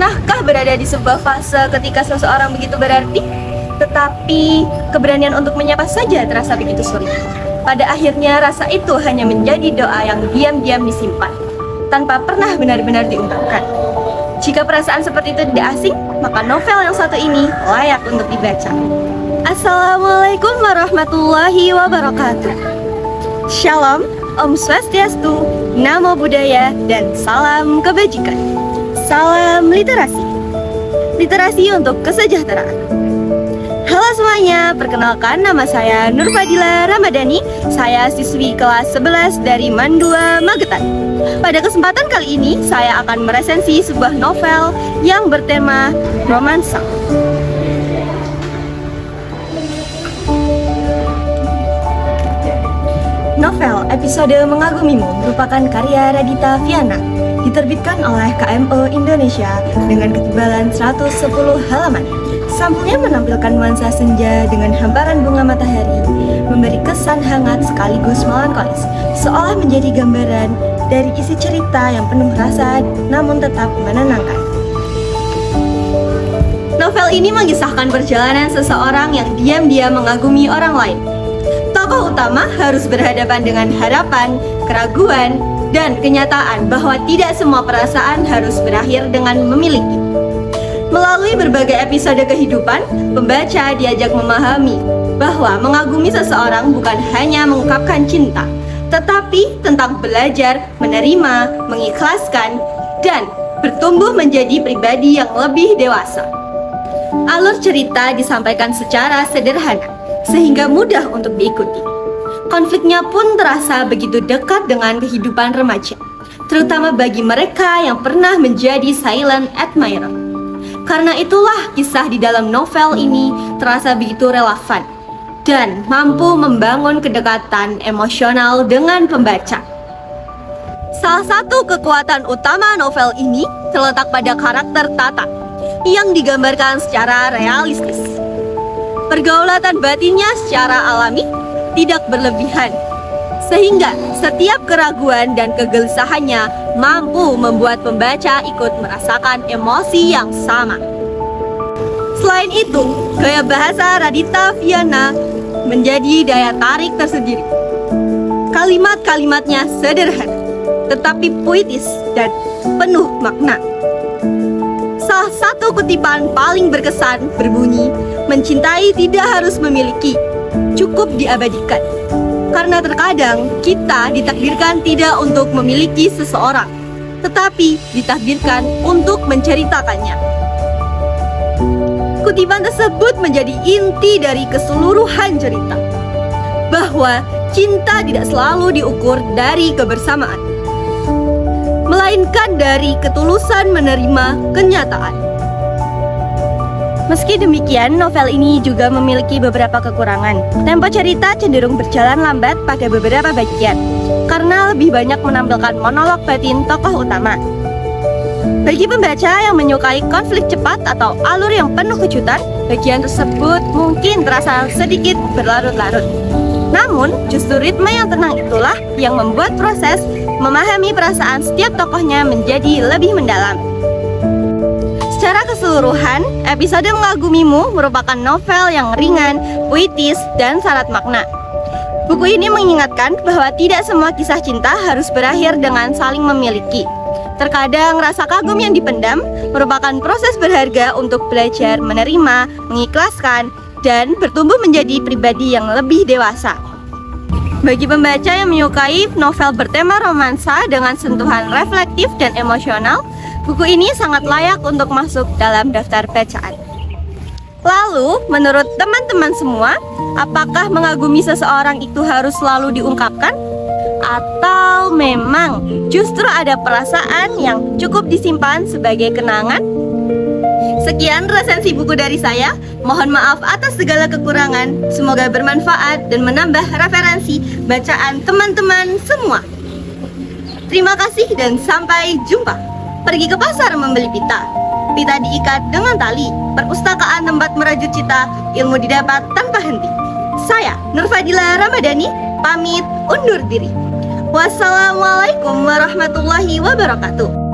Pernahkah berada di sebuah fase ketika seseorang begitu berarti, tetapi keberanian untuk menyapa saja terasa begitu sulit? Pada akhirnya rasa itu hanya menjadi doa yang diam-diam disimpan, tanpa pernah benar-benar diungkapkan. Jika perasaan seperti itu tidak asing, maka novel yang satu ini layak untuk dibaca. Assalamualaikum warahmatullahi wabarakatuh. Shalom, Om Swastiastu, Namo Buddhaya, dan salam kebajikan. Salam literasi. Literasi untuk kesejahteraan. Halo semuanya, perkenalkan nama saya Nur Fadila Ramadhani. Saya siswi kelas 11 dari Mandua, Magetan. Pada kesempatan kali ini, saya akan meresensi sebuah novel yang bertema romansa. Novel episode Mengagumimu merupakan karya Raditya Viana, diterbitkan oleh KMO Indonesia dengan ketebalan 110 halaman. Sampulnya menampilkan nuansa senja dengan hamparan bunga matahari, memberi kesan hangat sekaligus melankolis, seolah menjadi gambaran dari isi cerita yang penuh rasa namun tetap menenangkan. Novel ini mengisahkan perjalanan seseorang yang diam-diam mengagumi orang lain. Tokoh utama harus berhadapan dengan harapan, keraguan, dan kenyataan bahwa tidak semua perasaan harus berakhir dengan memiliki. Melalui berbagai episode kehidupan, pembaca diajak memahami bahwa mengagumi seseorang bukan hanya mengungkapkan cinta, tetapi tentang belajar, menerima, mengikhlaskan, dan bertumbuh menjadi pribadi yang lebih dewasa. Alur cerita disampaikan secara sederhana, sehingga mudah untuk diikuti. Konfliknya pun terasa begitu dekat dengan kehidupan remaja, terutama bagi mereka yang pernah menjadi silent admirer. Karena itulah kisah di dalam novel ini terasa begitu relevan dan mampu membangun kedekatan emosional dengan pembaca. Salah satu kekuatan utama novel ini terletak pada karakter Tata yang digambarkan secara realistis. Pergaulatan batinnya secara alami, tidak berlebihan, sehingga setiap keraguan dan kegelisahannya mampu membuat pembaca ikut merasakan emosi yang sama. Selain itu, gaya bahasa Raditya Viana menjadi daya tarik tersendiri. Kalimat-kalimatnya sederhana, tetapi puitis dan penuh makna. Salah satu kutipan paling berkesan berbunyi, mencintai tidak harus memiliki, cukup diabadikan. Karena terkadang kita ditakdirkan tidak untuk memiliki seseorang, tetapi ditakdirkan untuk menceritakannya. Kutipan tersebut menjadi inti dari keseluruhan cerita, bahwa cinta tidak selalu diukur dari kebersamaan, melainkan dari ketulusan menerima kenyataan. Meski demikian, novel ini juga memiliki beberapa kekurangan. Tempo cerita cenderung berjalan lambat pada beberapa bagian, karena lebih banyak menampilkan monolog batin tokoh utama. Bagi pembaca yang menyukai konflik cepat atau alur yang penuh kejutan, bagian tersebut mungkin terasa sedikit berlarut-larut. Namun, justru ritme yang tenang itulah yang membuat proses memahami perasaan setiap tokohnya menjadi lebih mendalam. Secara keseluruhan, episode Mengagumimu merupakan novel yang ringan, puitis, dan syarat makna. Buku ini mengingatkan bahwa tidak semua kisah cinta harus berakhir dengan saling memiliki. Terkadang rasa kagum yang dipendam merupakan proses berharga untuk belajar menerima, mengikhlaskan, dan bertumbuh menjadi pribadi yang lebih dewasa. Bagi pembaca yang menyukai novel bertema romansa dengan sentuhan reflektif dan emosional, buku ini sangat layak untuk masuk dalam daftar bacaan. Lalu, menurut teman-teman semua, apakah mengagumi seseorang itu harus selalu diungkapkan? Atau memang justru ada perasaan yang cukup disimpan sebagai kenangan? Sekian resensi buku dari saya. Mohon maaf atas segala kekurangan. Semoga bermanfaat dan menambah referensi bacaan teman-teman semua. Terima kasih dan sampai jumpa. Pergi ke pasar membeli pita. Pita diikat dengan tali. Perpustakaan tempat merajut cita, ilmu didapat tanpa henti. Saya Nur Fadila Ramadhani, pamit undur diri. Wassalamualaikum warahmatullahi wabarakatuh.